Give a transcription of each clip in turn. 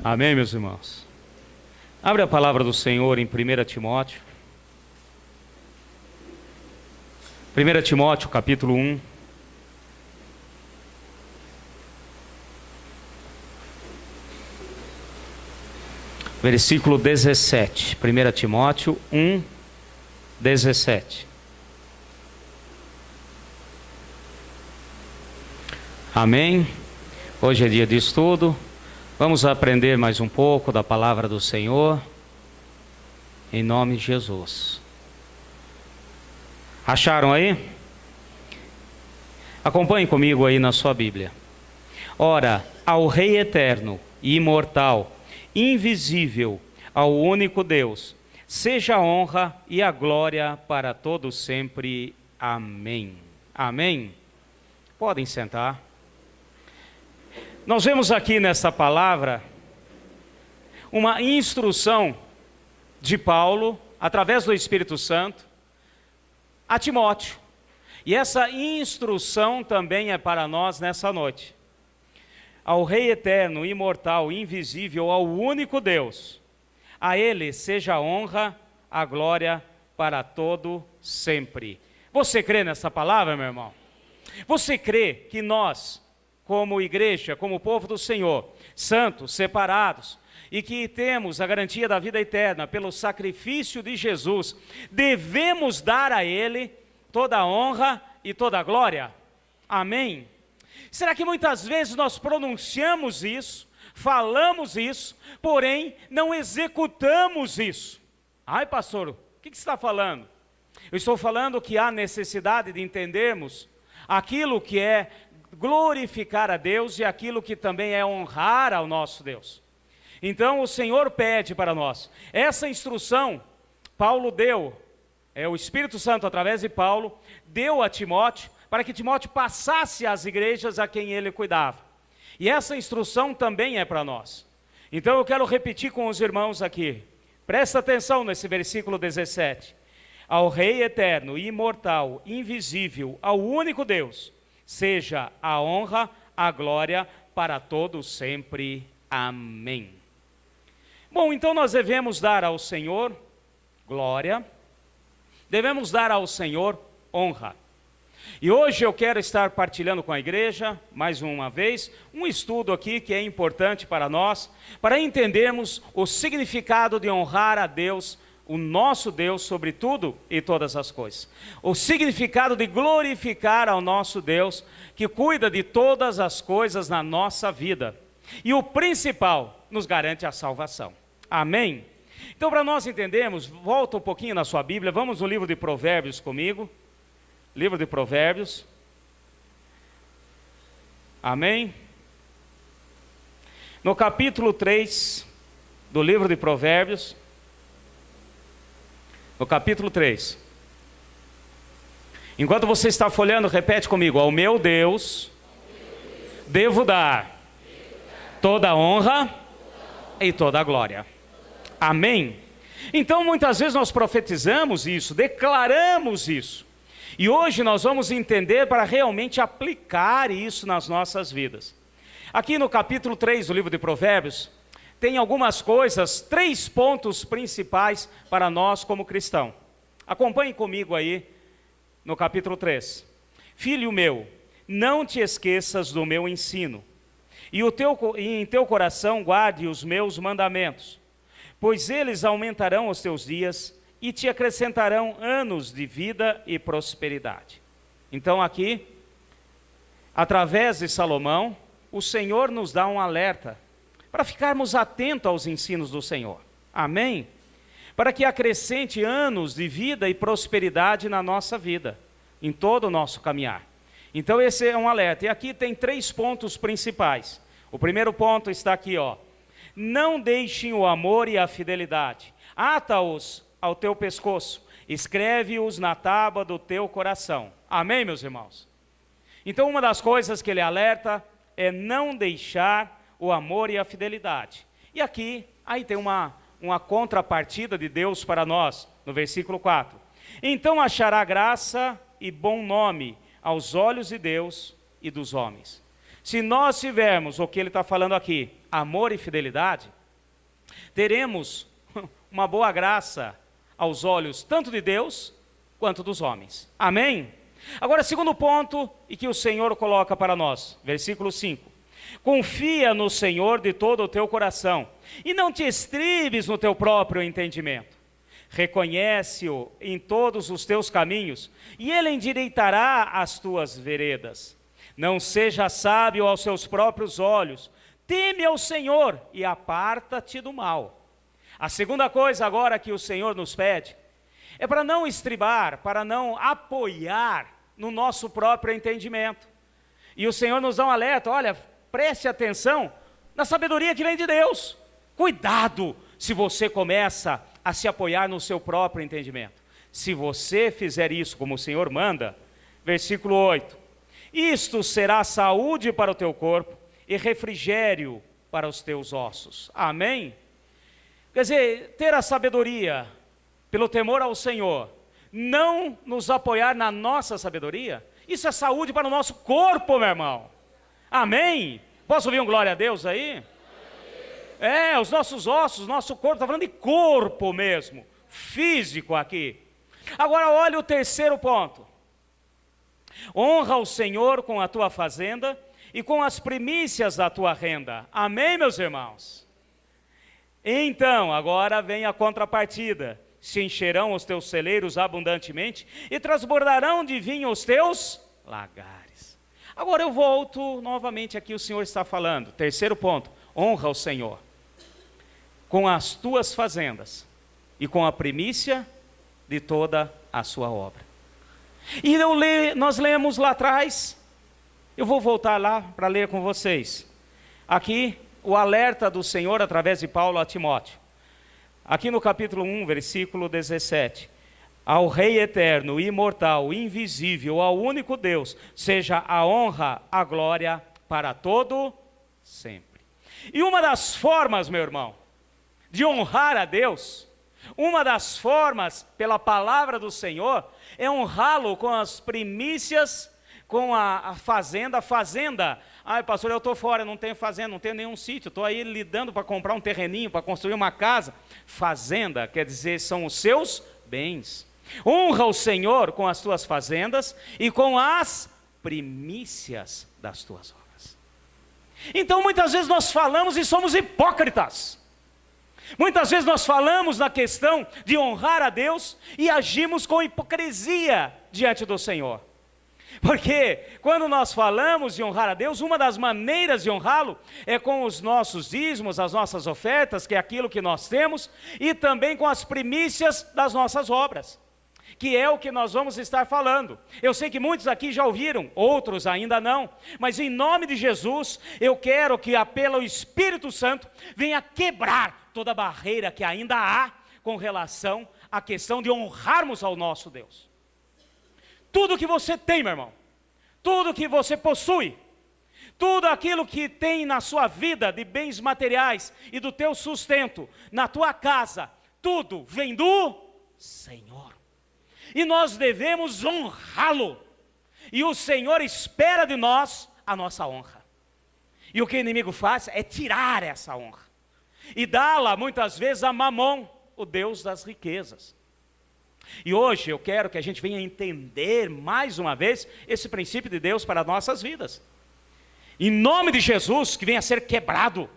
Amém, meus irmãos? Abre a palavra do Senhor em 1 Timóteo. 1 Timóteo, capítulo 1. Versículo 17. 1 Timóteo 1, 17. Amém? Hoje é dia de estudo. Vamos aprender mais um pouco da palavra do Senhor, em nome de Jesus. Acharam aí? Acompanhe comigo aí na sua Bíblia. Ora, ao Rei eterno e imortal, invisível, ao único Deus, seja a honra e a glória para todos sempre. Amém. Amém? Podem sentar. Nós vemos aqui nessa palavra uma instrução de Paulo, através do Espírito Santo, a Timóteo. E essa instrução também é para nós nessa noite. Ao Rei eterno, imortal, invisível, ao único Deus, a Ele seja a honra, a glória para todo sempre. Você crê nessa palavra, meu irmão? Você crê que nós, como igreja, como povo do Senhor, santos, separados, e que temos a garantia da vida eterna pelo sacrifício de Jesus, devemos dar a Ele toda a honra e toda a glória? Amém? Será que muitas vezes nós pronunciamos isso, falamos isso, porém não executamos isso? Ai, pastor, o que você está falando? Eu estou falando que há necessidade de entendermos aquilo que é glorificar a Deus e aquilo que também é honrar ao nosso Deus. Então o Senhor pede para nós, essa instrução Paulo deu, o Espírito Santo através de Paulo, deu a Timóteo, para que Timóteo passasse às igrejas a quem ele cuidava. E essa instrução também é para nós. Então eu quero repetir com os irmãos aqui, presta atenção nesse versículo 17. Ao Rei eterno, imortal, invisível, ao único Deus, seja a honra, a glória para todos sempre. Amém. Bom, então nós devemos dar ao Senhor glória, devemos dar ao Senhor honra. E hoje eu quero estar partilhando com a igreja, mais uma vez, um estudo aqui que é importante para nós, para entendermos o significado de honrar a Deus, o nosso Deus sobre tudo e todas as coisas. O significado de glorificar ao nosso Deus, que cuida de todas as coisas na nossa vida. E o principal, nos garante a salvação. Amém? Então, para nós entendermos, volta um pouquinho na sua Bíblia, vamos no livro de Provérbios comigo. Livro de Provérbios. Amém? No capítulo 3 do livro de Provérbios, no capítulo 3. Enquanto você está folheando, repete comigo: ao meu Deus devo dar toda a honra e toda a glória. Amém? Então muitas vezes nós profetizamos isso, declaramos isso. E hoje nós vamos entender para realmente aplicar isso nas nossas vidas. Aqui no capítulo 3 do livro de Provérbios, tem algumas coisas, 3 pontos principais para nós como cristão. Acompanhe comigo aí no capítulo 3. Filho meu, não te esqueças do meu ensino, e em teu coração guarde os meus mandamentos, pois eles aumentarão os teus dias e te acrescentarão anos de vida e prosperidade. Então aqui, através de Salomão, o Senhor nos dá um alerta, para ficarmos atentos aos ensinos do Senhor. Amém? Para que acrescente anos de vida e prosperidade na nossa vida, em todo o nosso caminhar. Então esse é um alerta. E aqui tem 3 pontos principais. O primeiro ponto está aqui, ó. Não deixem o amor e a fidelidade. Ata-os ao teu pescoço. Escreve-os na tábua do teu coração. Amém, meus irmãos? Então uma das coisas que ele alerta é não deixar o amor e a fidelidade. E aqui, aí tem uma contrapartida de Deus para nós, no versículo 4. Então achará graça e bom nome aos olhos de Deus e dos homens. Se nós tivermos o que ele está falando aqui, amor e fidelidade, teremos uma boa graça aos olhos tanto de Deus quanto dos homens. Amém? Agora, segundo ponto, e que o Senhor coloca para nós, versículo 5. Confia no Senhor de todo o teu coração, e não te estribes no teu próprio entendimento. Reconhece-o em todos os teus caminhos, e ele endireitará as tuas veredas. Não seja sábio aos seus próprios olhos, teme ao Senhor e aparta-te do mal. A segunda coisa agora que o Senhor nos pede, é para não estribar, para não apoiar no nosso próprio entendimento. E o Senhor nos dá um alerta, olha, preste atenção na sabedoria que vem de Deus. Cuidado se você começa a se apoiar no seu próprio entendimento. Se você fizer isso como o Senhor manda, versículo 8. Isto será saúde para o teu corpo e refrigério para os teus ossos. Amém? Quer dizer, ter a sabedoria pelo temor ao Senhor, não nos apoiar na nossa sabedoria, isso é saúde para o nosso corpo, meu irmão. Amém? Posso ouvir um glória a Deus aí? Os nossos ossos, nosso corpo, está falando de corpo mesmo, físico aqui. Agora olha o terceiro ponto. Honra o Senhor com a tua fazenda e com as primícias da tua renda. Amém, meus irmãos? Então, agora vem a contrapartida. Se encherão os teus celeiros abundantemente e transbordarão de vinho os teus lagares. Agora eu volto novamente aqui, o Senhor está falando. Terceiro ponto, honra o Senhor com as tuas fazendas e com a primícia de toda a sua obra. E nós lemos lá atrás, eu vou voltar lá para ler com vocês. Aqui, o alerta do Senhor através de Paulo a Timóteo. Aqui no capítulo 1, versículo 17. Ao Rei eterno, imortal, invisível, ao único Deus, seja a honra, a glória para todo sempre. E uma das formas, meu irmão, de honrar a Deus, uma das formas pela palavra do Senhor, é honrá-lo com as primícias, com a fazenda. Ai, pastor, eu estou fora, não tenho fazenda, não tenho nenhum sítio, estou aí lidando para comprar um terreninho, para construir uma casa. Fazenda quer dizer, são os seus bens. Honra o Senhor com as tuas fazendas e com as primícias das tuas obras. Então muitas vezes nós falamos e somos hipócritas. Muitas vezes nós falamos na questão de honrar a Deus e agimos com hipocrisia diante do Senhor. Porque quando nós falamos de honrar a Deus, uma das maneiras de honrá-lo é com os nossos dízimos, as nossas ofertas, que é aquilo que nós temos, e também com as primícias das nossas obras, que é o que nós vamos estar falando. Eu sei que muitos aqui já ouviram, outros ainda não, mas em nome de Jesus, eu quero que pelo Espírito Santo venha quebrar toda barreira que ainda há com relação à questão de honrarmos ao nosso Deus. Tudo que você tem, meu irmão, tudo que você possui, tudo aquilo que tem na sua vida de bens materiais e do teu sustento, na tua casa, tudo vem do Senhor. E nós devemos honrá-lo. E o Senhor espera de nós a nossa honra. E o que o inimigo faz é tirar essa honra e dá-la muitas vezes a Mamon, o Deus das riquezas. E hoje eu quero que a gente venha entender mais uma vez esse princípio de Deus para as nossas vidas. Em nome de Jesus, que venha a ser quebrado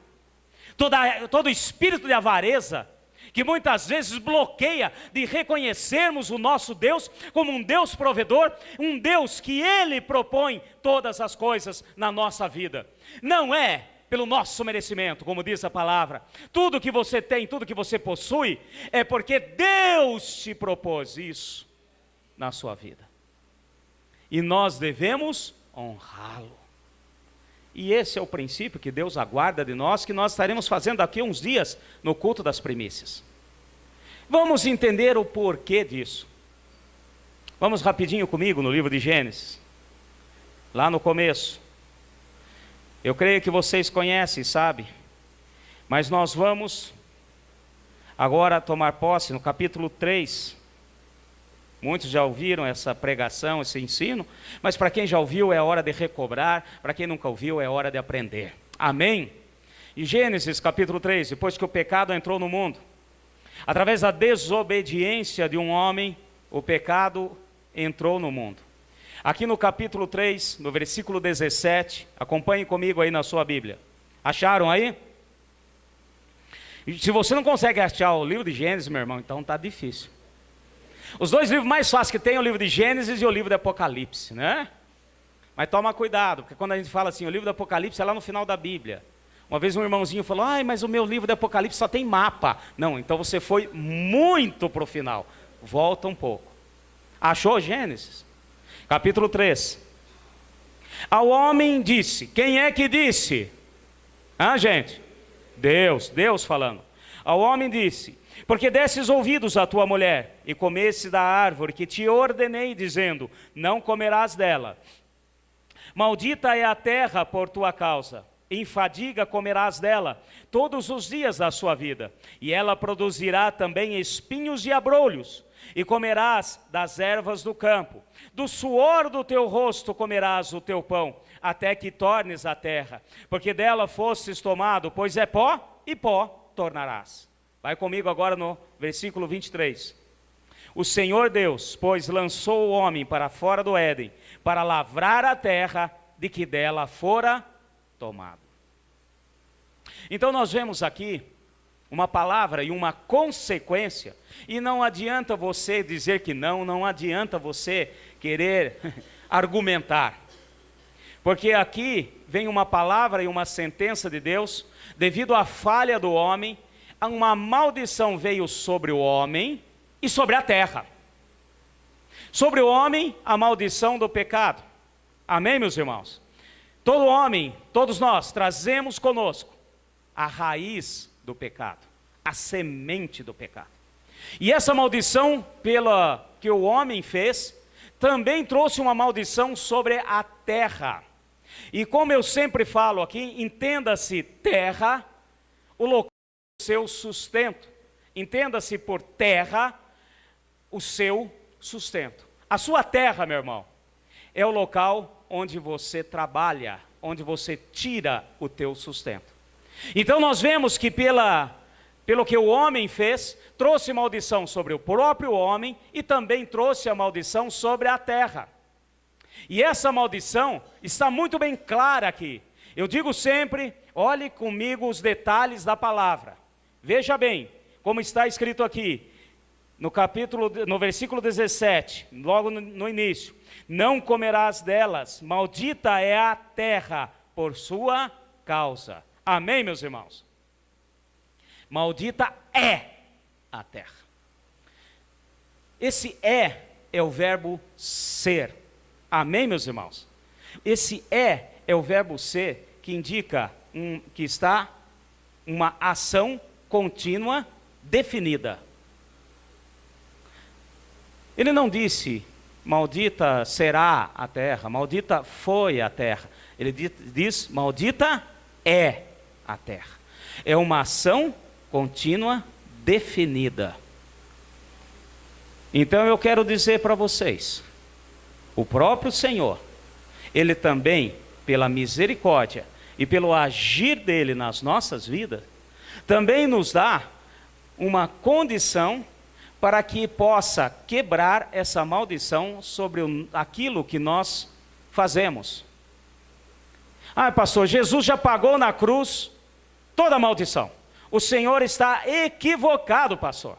todo espírito de avareza, que muitas vezes bloqueia de reconhecermos o nosso Deus como um Deus provedor, um Deus que Ele propõe todas as coisas na nossa vida. Não é pelo nosso merecimento, como diz a palavra. Tudo que você tem, tudo que você possui, é porque Deus te propôs isso na sua vida. E nós devemos honrá-lo. E esse é o princípio que Deus aguarda de nós, que nós estaremos fazendo daqui a uns dias no culto das primícias. Vamos entender o porquê disso. Vamos rapidinho comigo no livro de Gênesis, lá no começo. Eu creio que vocês conhecem, sabe? Mas nós vamos agora tomar posse no capítulo 3, Muitos já ouviram essa pregação, esse ensino, mas para quem já ouviu é hora de recobrar, para quem nunca ouviu é hora de aprender. Amém? Em Gênesis capítulo 3, depois que o pecado entrou no mundo, através da desobediência de um homem, o pecado entrou no mundo. Aqui no capítulo 3, no versículo 17, acompanhe comigo aí na sua Bíblia. Acharam aí? Se você não consegue achar o livro de Gênesis, meu irmão, então está difícil. Os dois livros mais fáceis que tem é o livro de Gênesis e o livro de Apocalipse, né? Mas toma cuidado, porque quando a gente fala assim, o livro do Apocalipse é lá no final da Bíblia. Uma vez um irmãozinho falou, mas o meu livro de Apocalipse só tem mapa. Não, então você foi muito para o final. Volta um pouco. Achou Gênesis? Capítulo 3. Ao homem disse, quem é que disse? Gente? Deus falando. Ao homem disse, porque desses ouvidos à tua mulher, e comesses da árvore que te ordenei, dizendo, não comerás dela. Maldita é a terra por tua causa, em fadiga comerás dela todos os dias da sua vida, e ela produzirá também espinhos e abrolhos, e comerás das ervas do campo. Do suor do teu rosto comerás o teu pão, até que tornes a terra, porque dela fostes tomado, pois é pó, e pó tornarás. Vai comigo agora no versículo 23. O Senhor Deus, pois, lançou o homem para fora do Éden, para lavrar a terra de que dela fora tomado. Então nós vemos aqui uma palavra e uma consequência, e não adianta você dizer que não adianta você querer argumentar, porque aqui vem uma palavra e uma sentença de Deus, devido à falha do homem, uma maldição veio sobre o homem e sobre a terra. Sobre o homem, a maldição do pecado. Amém, meus irmãos? Todo homem, todos nós, trazemos conosco a raiz do pecado, a semente do pecado. E essa maldição, pela que o homem fez, também trouxe uma maldição sobre a terra. E como eu sempre falo aqui, entenda-se terra, o local do seu sustento. Entenda-se por terra, o seu sustento. A sua terra, meu irmão, é o local onde você trabalha, onde você tira o teu sustento. Então nós vemos que pelo que o homem fez, trouxe maldição sobre o próprio homem e também trouxe a maldição sobre a terra. E essa maldição está muito bem clara aqui. Eu digo sempre, olhe comigo os detalhes da palavra. Veja bem, como está escrito aqui, no versículo 17, logo no início. Não comerás delas, maldita é a terra por sua causa. Amém, meus irmãos? Maldita é a terra. Esse é o verbo ser. Amém, meus irmãos? Esse é o verbo ser que indica que está uma ação contínua definida. Ele não disse, maldita será a terra, maldita foi a terra. Ele diz, maldita é a terra. É uma ação contínua definida. Então eu quero dizer para vocês, o próprio Senhor, Ele também, pela misericórdia e pelo agir dEle nas nossas vidas, também nos dá uma condição para que possa quebrar essa maldição sobre aquilo que nós fazemos. Pastor, Jesus já pagou na cruz toda a maldição. O Senhor está equivocado, pastor.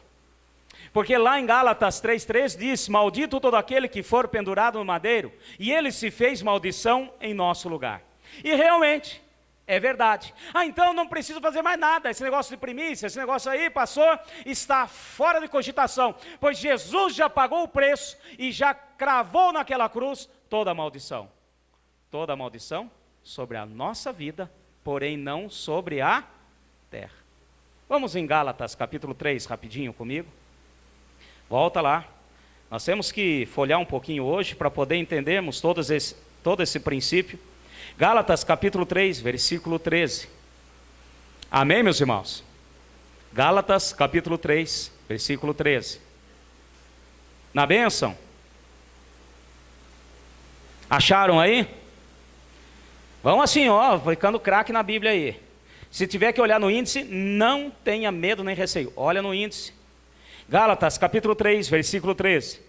Porque lá em Gálatas 3,3 diz, maldito todo aquele que for pendurado no madeiro, e ele se fez maldição em nosso lugar. E realmente, é verdade. Então não preciso fazer mais nada, esse negócio de primícia, esse negócio aí, pastor, está fora de cogitação, pois Jesus já pagou o preço e já cravou naquela cruz toda a maldição. Toda a maldição sobre a nossa vida, porém não sobre a terra. Vamos em Gálatas capítulo 3, rapidinho comigo. Volta lá. Nós temos que folhear um pouquinho hoje para poder entendermos todo esse princípio. Gálatas capítulo 3, versículo 13. Amém, meus irmãos? Gálatas capítulo 3, versículo 13. na bênção? Acharam aí? Vamos assim, ó, ficando craque na Bíblia aí. Se tiver que olhar no índice, não tenha medo nem receio. Olha no índice. Gálatas, capítulo 3, versículo 13.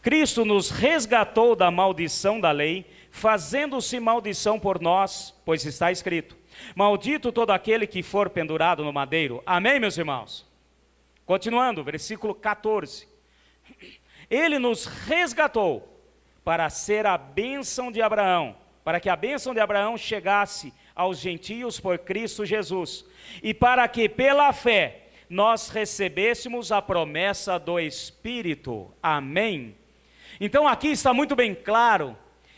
Cristo nos resgatou da maldição da lei, fazendo-se maldição por nós, pois está escrito: maldito todo aquele que for pendurado no madeiro. Amém, meus irmãos? Continuando, versículo 14. Ele nos resgatou para ser a bênção de Abraão, para que a bênção de Abraão chegasse aos gentios por Cristo Jesus, e para que pela fé nós recebêssemos a promessa do Espírito. Amém? Então aqui está muito bem claro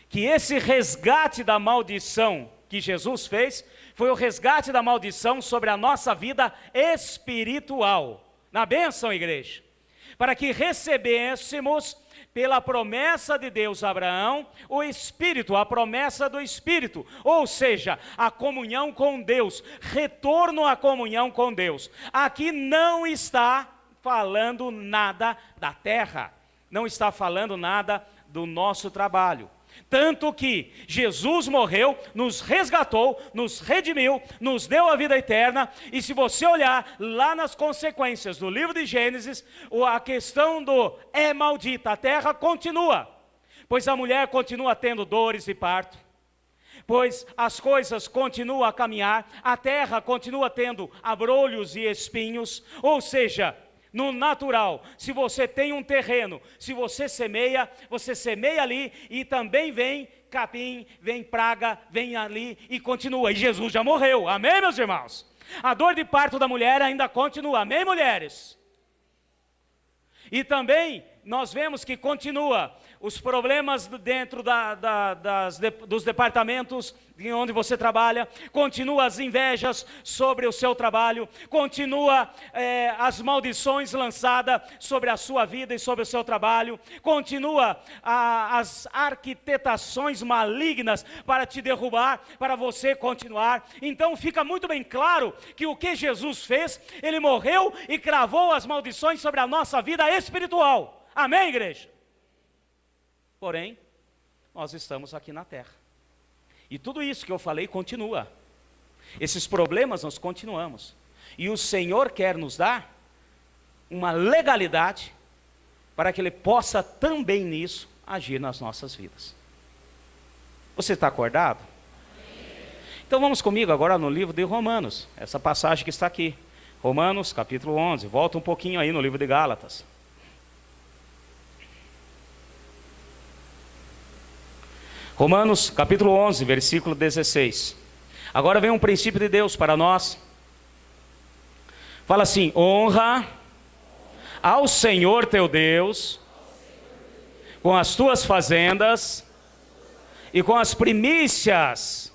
que esse resgate da maldição que Jesus fez, foi o resgate da maldição sobre a nossa vida espiritual. Na bênção, igreja, para que recebêssemos pela promessa de Deus a Abraão, o Espírito, a promessa do Espírito, ou seja, a comunhão com Deus, retorno à comunhão com Deus. Aqui não está falando nada da terra, não está falando nada do nosso trabalho. Tanto que Jesus morreu, nos resgatou, nos redimiu, nos deu a vida eterna. E se você olhar lá nas consequências do livro de Gênesis, a questão do é maldita, a terra continua, pois a mulher continua tendo dores de parto, pois as coisas continuam a caminhar, a terra continua tendo abrolhos e espinhos, ou seja, no natural, se você tem um terreno, se você semeia ali e também vem capim, vem praga, vem ali e continua. E Jesus já morreu, amém, meus irmãos? A dor de parto da mulher ainda continua, amém, mulheres? E também nós vemos que continua os problemas dentro dos departamentos onde você trabalha, continua as invejas sobre o seu trabalho, continua as maldições lançadas sobre a sua vida e sobre o seu trabalho, continua as arquitetações malignas para te derrubar, para você continuar. Então fica muito bem claro que o que Jesus fez, Ele morreu e cravou as maldições sobre a nossa vida espiritual. Amém, igreja? Porém, nós estamos aqui na terra. E tudo isso que eu falei continua. Esses problemas nós continuamos. E o Senhor quer nos dar uma legalidade para que Ele possa também nisso agir nas nossas vidas. Você está acordado? Então vamos comigo agora no livro de Romanos. Essa passagem que está aqui. Romanos capítulo 11. Volta um pouquinho aí no livro de Gálatas. Romanos capítulo 11, versículo 16. Agora vem um princípio de Deus para nós. Fala assim: honra ao Senhor teu Deus com as tuas fazendas e com as primícias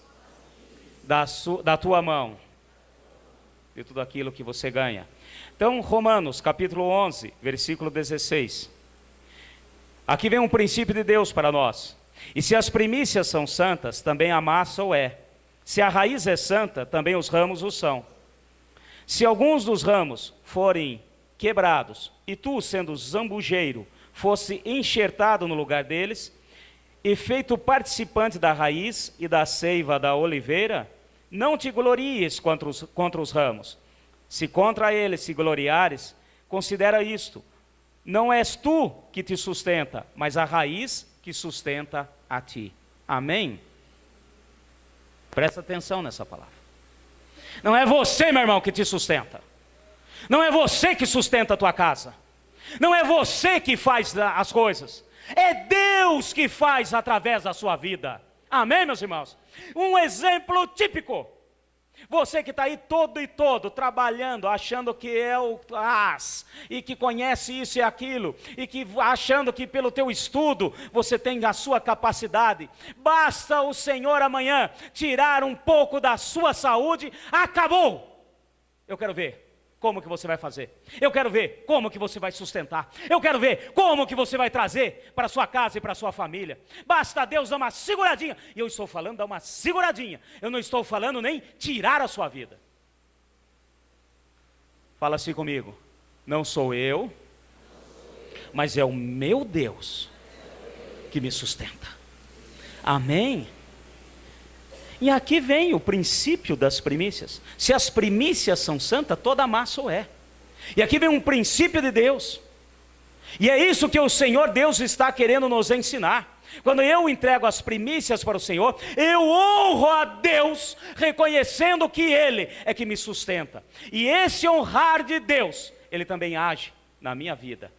da tua mão, de tudo aquilo que você ganha. Então, Romanos capítulo 11, versículo 16. Aqui vem um princípio de Deus para nós. E se as primícias são santas, também a massa o é. Se a raiz é santa, também os ramos o são. Se alguns dos ramos forem quebrados, e tu, sendo zambujeiro, fosse enxertado no lugar deles, e feito participante da raiz e da seiva da oliveira, não te glories contra os ramos. Se contra eles se gloriares, considera isto: não és tu que te sustenta, mas a raiz que sustenta a ti. Amém? Presta atenção nessa palavra. Não é você, meu irmão, que te sustenta. Não é você que sustenta a tua casa. Não é você que faz as coisas. É Deus que faz através da sua vida. Amém, meus irmãos? Um exemplo típico. Você que está aí todo trabalhando, achando que é o as, e que conhece isso e aquilo, e que achando que pelo teu estudo você tem a sua capacidade. Basta o Senhor amanhã tirar um pouco da sua saúde, acabou. Eu quero ver como que você vai fazer. Eu quero ver como que você vai sustentar. Eu quero ver como que você vai trazer para sua casa e para sua família. Basta Deus dar uma seguradinha. E eu estou falando dar uma seguradinha. Eu não estou falando nem tirar a sua vida. Fala assim comigo. Não sou eu mas é o meu Deus que me sustenta. Amém? E aqui vem o princípio das primícias. Se as primícias são santas, toda a massa o é. E aqui vem um princípio de Deus. E é isso que o Senhor Deus está querendo nos ensinar. Quando eu entrego as primícias para o Senhor, eu honro a Deus, reconhecendo que Ele é que me sustenta. E esse honrar de Deus, Ele também age na minha vida.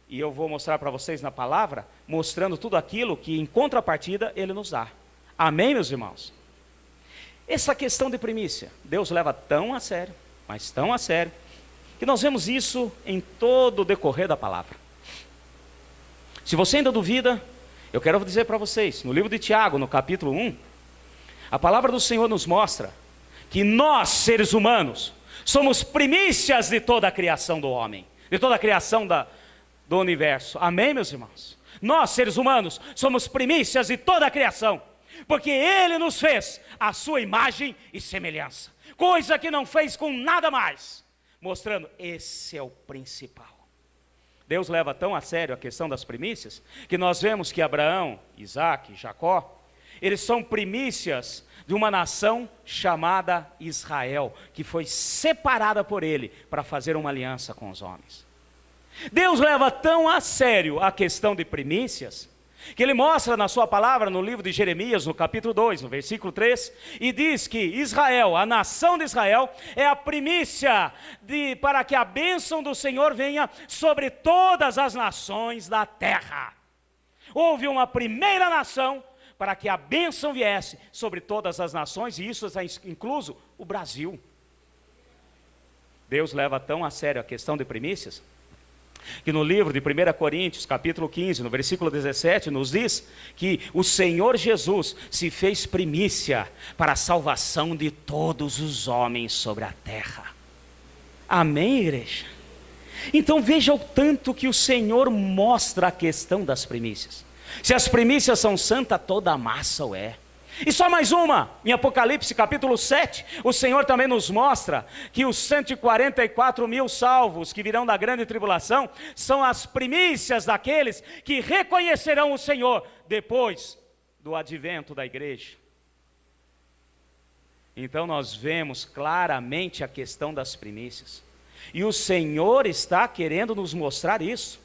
E eu vou mostrar para vocês na palavra, mostrando tudo aquilo que em contrapartida Ele nos dá. Amém, meus irmãos? Essa questão de primícia, Deus leva tão a sério, mas tão a sério, que nós vemos isso em todo o decorrer da palavra. Se você ainda duvida, eu quero dizer para vocês, no livro de Tiago, no capítulo 1, a palavra do Senhor nos mostra que nós, seres humanos, somos primícias de toda a criação do homem, de toda a criação do universo. Amém, meus irmãos? Nós, seres humanos, somos primícias de toda a criação, porque Ele nos fez a sua imagem e semelhança, coisa que não fez com nada mais, mostrando, esse é o principal. Deus leva tão a sério a questão das primícias, que nós vemos que Abraão, Isaac, Jacó, eles são primícias de uma nação chamada Israel, que foi separada por Ele para fazer uma aliança com os homens. Deus leva tão a sério a questão de primícias, que Ele mostra na sua palavra, no livro de Jeremias, no capítulo 2, no versículo 3, e diz que Israel, a nação de Israel, é a primícia para que a bênção do Senhor venha sobre todas as nações da terra. Houve uma primeira nação para que a bênção viesse sobre todas as nações, e isso está incluso o Brasil. Deus leva tão a sério a questão de primícias, que no livro de 1 Coríntios, capítulo 15, no versículo 17, nos diz que o Senhor Jesus se fez primícia para a salvação de todos os homens sobre a terra. Amém, igreja? Então veja o tanto que o Senhor mostra a questão das primícias. Se as primícias são santas, toda a massa o é. E só mais uma, em Apocalipse capítulo 7, o Senhor também nos mostra que os 144 mil salvos que virão da grande tribulação, são as primícias daqueles que reconhecerão o Senhor depois do advento da igreja. Então nós vemos claramente a questão das primícias, e o Senhor está querendo nos mostrar isso,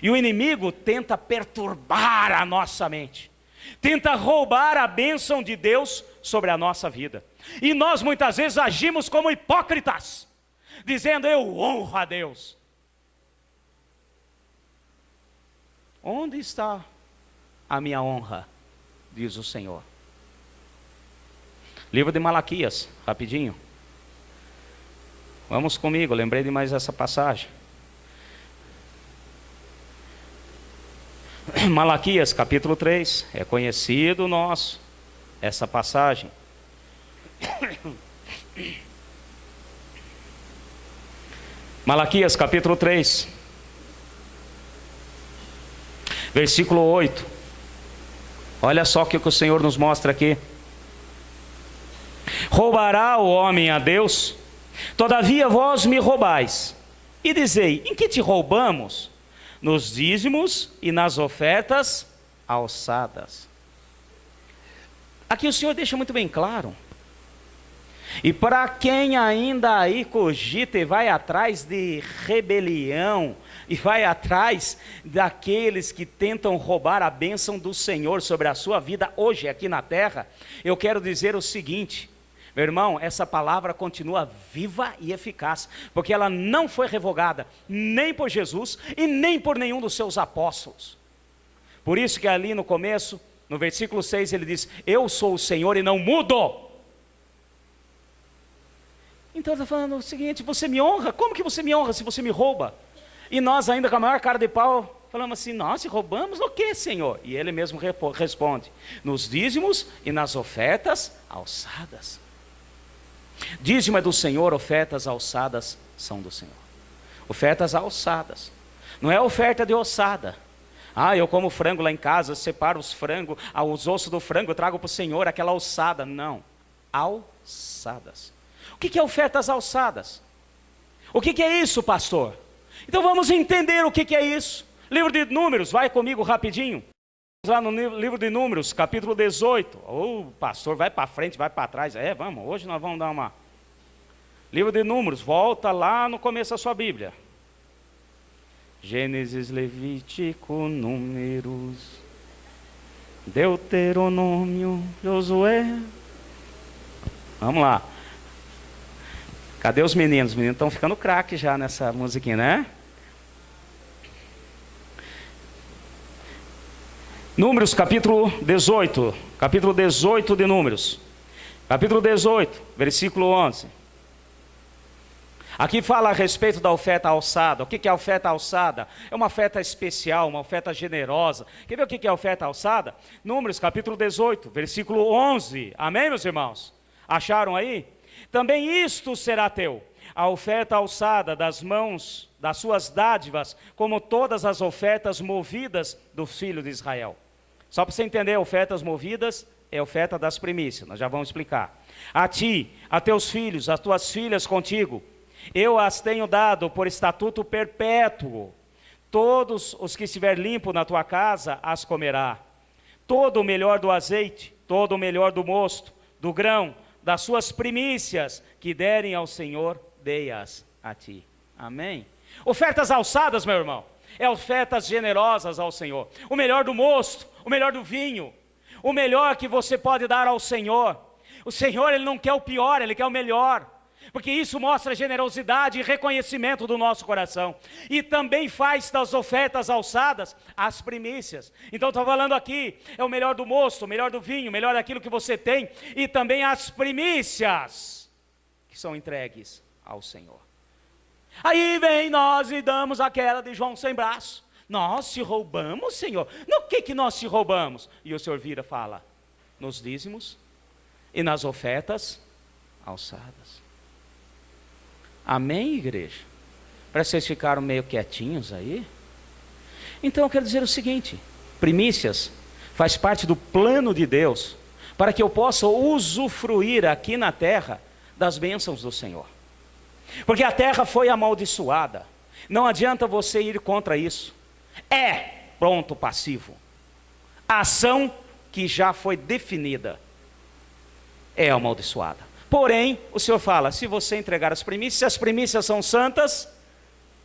e o inimigo tenta perturbar a nossa mente, tenta roubar a bênção de Deus sobre a nossa vida. E nós muitas vezes agimos como hipócritas, dizendo, eu honro a Deus. Onde está a minha honra? Diz o Senhor. Livro de Malaquias, rapidinho. Vamos comigo, lembrei de mais essa passagem. Malaquias capítulo 3, é conhecido nosso, essa passagem. Malaquias capítulo 3, versículo 8, olha só o que o Senhor nos mostra aqui. Roubará o homem a Deus? Todavia vós me roubais. E dizei, em que te roubamos? Nos dízimos e nas ofertas alçadas. Aqui o Senhor deixa muito bem claro. E para quem ainda aí cogita e vai atrás de rebelião, e vai atrás daqueles que tentam roubar a bênção do Senhor sobre a sua vida hoje aqui na terra, eu quero dizer o seguinte, meu irmão, essa palavra continua viva e eficaz, porque ela não foi revogada, nem por Jesus e nem por nenhum dos seus apóstolos. Por isso que ali no começo, no versículo 6, ele diz, eu sou o Senhor e não mudo. Então ele está falando o seguinte, você me honra? Como que você me honra se você me rouba? E nós ainda com a maior cara de pau, falamos assim, nós roubamos o que, Senhor? E ele mesmo responde, nos dízimos e nas ofertas alçadas. Dízimo é do Senhor, ofertas alçadas são do Senhor. Ofertas alçadas. Não é oferta de ossada. Ah, eu como frango lá em casa, separo os frangos, os ossos do frango, eu trago para o Senhor aquela alçada. Não, alçadas. O que é ofertas alçadas? O que é isso, pastor? Então vamos entender o que é isso. Livro de Números, vai comigo rapidinho. Lá no livro de Números, capítulo 18. Pastor, vai para frente, vai para trás. Vamos, hoje nós vamos dar uma... Livro de Números, volta lá no começo da sua Bíblia. Gênesis, Levítico, Números, Deuteronômio, Josué. Vamos lá. Cadê os meninos? Os meninos estão ficando craque já nessa musiquinha, né? Números, capítulo 18. Capítulo 18 de Números. Capítulo 18, versículo 11. Aqui fala a respeito da oferta alçada. O que é a oferta alçada? É uma oferta especial, uma oferta generosa. Quer ver o que é a oferta alçada? Números, capítulo 18, versículo 11. Amém, meus irmãos? Acharam aí? Também isto será teu, a oferta alçada das mãos, das suas dádivas, como todas as ofertas movidas do filho de Israel. Só para você entender, ofertas movidas é oferta das primícias, nós já vamos explicar. A ti, a teus filhos, as tuas filhas contigo, eu as tenho dado por estatuto perpétuo. Todos os que estiver limpo na tua casa as comerá. Todo o melhor do azeite, todo o melhor do mosto, do grão, das suas primícias que derem ao Senhor, dei-as a ti. Amém? Ofertas alçadas, meu irmão, é ofertas generosas ao Senhor. O melhor do mosto, o melhor do vinho, o melhor que você pode dar ao Senhor. O Senhor, Ele não quer o pior, Ele quer o melhor. Porque isso mostra generosidade e reconhecimento do nosso coração. E também faz das ofertas alçadas as primícias. Então estou falando aqui, é o melhor do mosto, o melhor do vinho, o melhor daquilo que você tem. E também as primícias que são entregues ao Senhor. Aí vem nós e damos aquela de João sem braço. Nós te roubamos, Senhor. No que nós te roubamos? E o Senhor vira e fala, nos dízimos e nas ofertas alçadas. Amém, igreja? Parece que vocês ficaram meio quietinhos aí. Então eu quero dizer o seguinte, primícias faz parte do plano de Deus, para que eu possa usufruir aqui na terra das bênçãos do Senhor. Porque a terra foi amaldiçoada, não adianta você ir contra isso. Pronto, passivo. A ação que já foi definida é amaldiçoada. Porém, o Senhor fala, se você entregar as primícias são santas,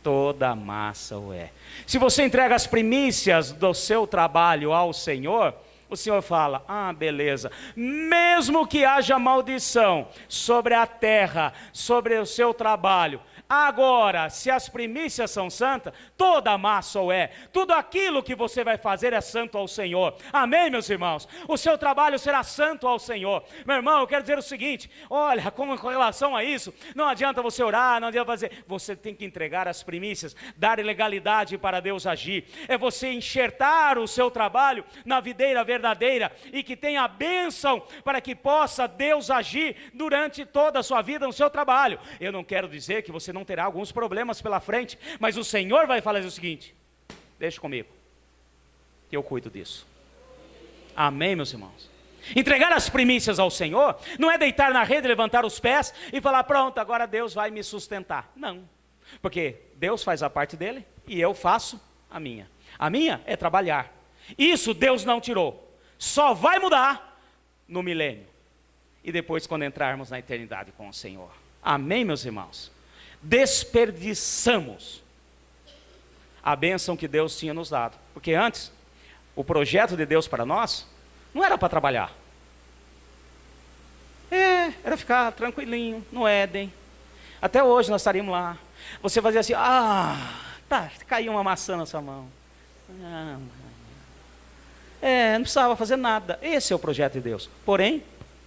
toda a massa o é. Se você entrega as primícias do seu trabalho ao Senhor, o Senhor fala, beleza, mesmo que haja maldição sobre a terra, sobre o seu trabalho, agora, se as primícias são santas, toda a massa o é. Tudo aquilo que você vai fazer é santo ao Senhor. Amém, meus irmãos? O seu trabalho será santo ao Senhor. Meu irmão, eu quero dizer o seguinte, olha, com relação a isso, não adianta você orar, não adianta fazer, você tem que entregar as primícias, dar legalidade para Deus agir. É você enxertar o seu trabalho na videira verdadeira e que tenha a bênção para que possa Deus agir durante toda a sua vida no seu trabalho. Eu não quero dizer que você não terá alguns problemas pela frente, mas o Senhor vai falar o seguinte, deixa comigo, que eu cuido disso. Amém, meus irmãos? Entregar as primícias ao Senhor, não é deitar na rede, levantar os pés e falar, pronto, agora Deus vai me sustentar. Não, porque Deus faz a parte dele e eu faço a minha. A minha é trabalhar. Isso Deus não tirou, só vai mudar no milênio e depois quando entrarmos na eternidade com o Senhor. Amém, meus irmãos? Desperdiçamos a bênção que Deus tinha nos dado, porque antes, o projeto de Deus para nós, não era para trabalhar, era ficar tranquilinho, no Éden, até hoje nós estaríamos lá, você fazia assim, caiu uma maçã na sua mão, não precisava fazer nada, esse é o projeto de Deus, porém,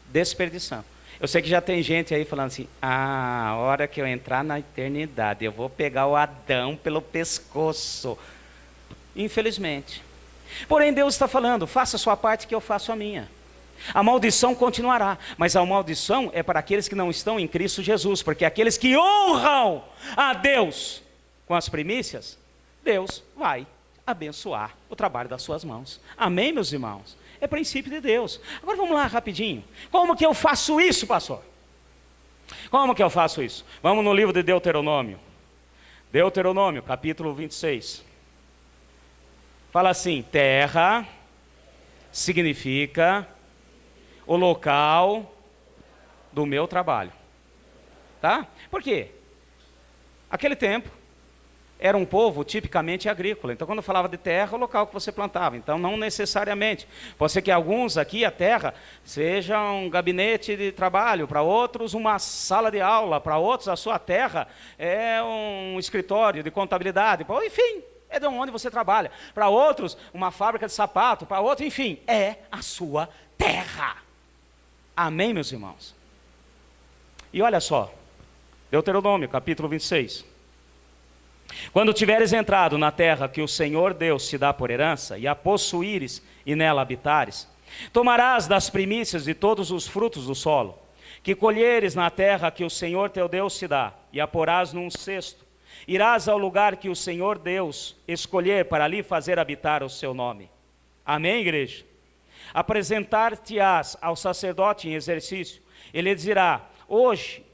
desperdiçando. Eu sei que já tem gente aí falando assim, a hora que eu entrar na eternidade, eu vou pegar o Adão pelo pescoço. Infelizmente. Porém, Deus está falando, faça a sua parte que eu faço a minha. A maldição continuará, mas a maldição é para aqueles que não estão em Cristo Jesus, porque aqueles que honram a Deus com as primícias, Deus vai abençoar o trabalho das suas mãos. Amém, meus irmãos? É princípio de Deus. Agora vamos lá rapidinho. Como que eu faço isso, pastor? Como que eu faço isso? Vamos no livro de Deuteronômio. Deuteronômio, capítulo 26. Fala assim: terra significa o local do meu trabalho. Tá? Por quê? Aquele tempo era um povo tipicamente agrícola. Então, quando falava de terra, o local que você plantava. Então, não necessariamente. Pode ser que alguns aqui, a terra, seja um gabinete de trabalho. Para outros, uma sala de aula. Para outros, a sua terra é um escritório de contabilidade. Enfim, é de onde você trabalha. Para outros, uma fábrica de sapato. Para outros, enfim, é a sua terra. Amém, meus irmãos? E olha só, Deuteronômio, capítulo 26. Quando tiveres entrado na terra que o Senhor Deus te dá por herança, e a possuíres e nela habitares, tomarás das primícias de todos os frutos do solo, que colheres na terra que o Senhor teu Deus te dá, e a porás num cesto. Irás ao lugar que o Senhor Deus escolher para ali fazer habitar o seu nome. Amém, igreja? Apresentar-te-ás ao sacerdote em exercício. Ele dirá: hoje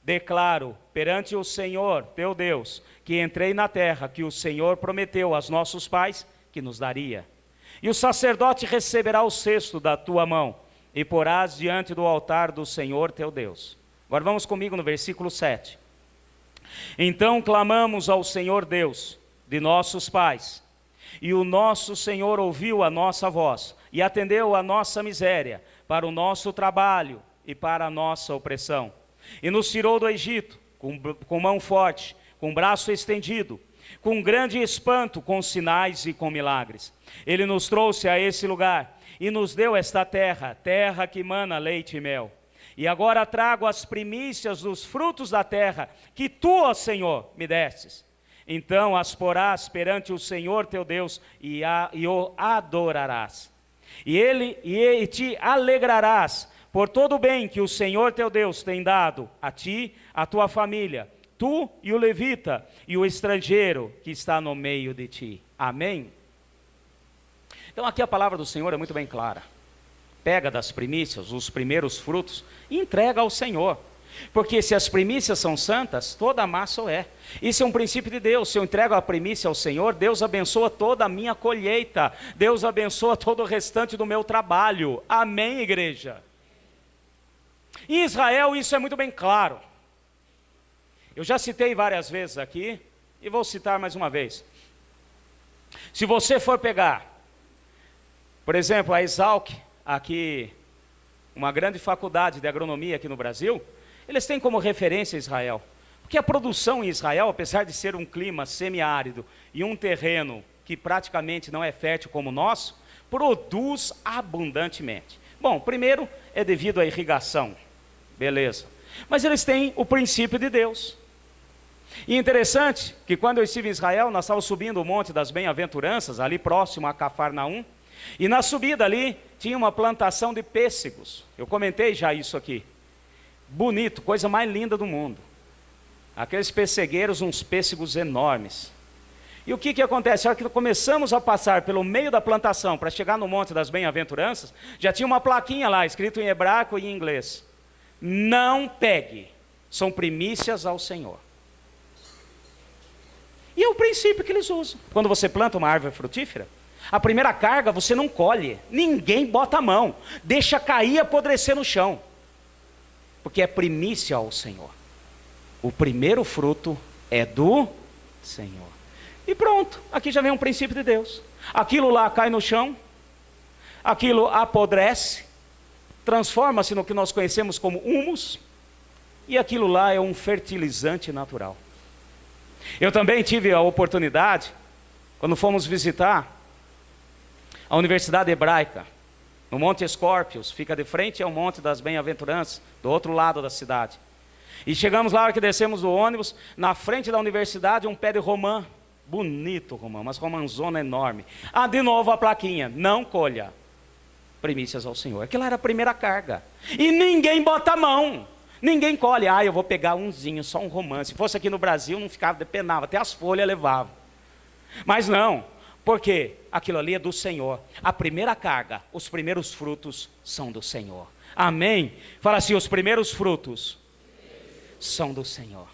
declaro perante o Senhor teu Deus que entrei na terra que o Senhor prometeu aos nossos pais que nos daria. E o sacerdote receberá o cesto da tua mão e porás diante do altar do Senhor teu Deus. Agora vamos comigo no versículo 7. Então clamamos ao Senhor Deus de nossos pais, e o nosso Senhor ouviu a nossa voz e atendeu a nossa miséria para o nosso trabalho e para a nossa opressão. E nos tirou do Egito com mão forte, com braço estendido, com grande espanto, com sinais e com milagres. Ele nos trouxe a esse lugar e nos deu esta terra, terra que mana leite e mel. E agora trago as primícias dos frutos da terra que tu, ó Senhor, me destes. Então as porás perante o Senhor teu Deus e o adorarás. E te alegrarás por todo o bem que o Senhor teu Deus tem dado a ti, a tua família, tu e o levita e o estrangeiro que está no meio de ti. Amém? Então aqui a palavra do Senhor é muito bem clara. Pega das primícias, os primeiros frutos, e entrega ao Senhor. Porque se as primícias são santas, toda a massa o é. Isso é um princípio de Deus. Se eu entrego a primícia ao Senhor, Deus abençoa toda a minha colheita. Deus abençoa todo o restante do meu trabalho. Amém, igreja? Em Israel isso é muito bem claro. Eu já citei várias vezes aqui, e vou citar mais uma vez. Se você for pegar, por exemplo, a Exalc, aqui, uma grande faculdade de agronomia aqui no Brasil, eles têm como referência Israel. Porque a produção em Israel, apesar de ser um clima semiárido e um terreno que praticamente não é fértil como o nosso, produz abundantemente. Bom, primeiro é devido à irrigação, beleza. Mas eles têm o princípio de Deus. E interessante que quando eu estive em Israel, nós estávamos subindo o Monte das Bem-aventuranças, ali próximo a Cafarnaum, e na subida ali tinha uma plantação de pêssegos. Eu comentei já isso aqui. Bonito, coisa mais linda do mundo. Aqueles pessegueiros, uns pêssegos enormes. E o que acontece? A hora que começamos a passar pelo meio da plantação para chegar no Monte das Bem-aventuranças, já tinha uma plaquinha lá, escrito em hebraico e em inglês. Não pegue, são primícias ao Senhor. E é o princípio que eles usam. Quando você planta uma árvore frutífera, a primeira carga você não colhe, ninguém bota a mão, deixa cair e apodrecer no chão, porque é primícia ao Senhor. O primeiro fruto é do Senhor. E pronto, aqui já vem um princípio de Deus. Aquilo lá cai no chão, aquilo apodrece, transforma-se no que nós conhecemos como humus, e aquilo lá é um fertilizante natural. Eu também tive a oportunidade, quando fomos visitar a Universidade Hebraica, no Monte Escórpios, fica de frente ao Monte das Bem-aventuranças, do outro lado da cidade. E chegamos lá, na hora que descemos do ônibus, na frente da universidade, um pé de romã, bonito romã, mas romãzona enorme. De novo a plaquinha, não colha primícias ao Senhor. Aquilo era a primeira carga. E ninguém bota a mão, ninguém colhe. Eu vou pegar umzinho, só um romã. Se fosse aqui no Brasil, não ficava, depenava, até as folhas levava. Mas não. Porque aquilo ali é do Senhor. A primeira carga, os primeiros frutos são do Senhor. Amém? Fala assim, os primeiros frutos são do Senhor.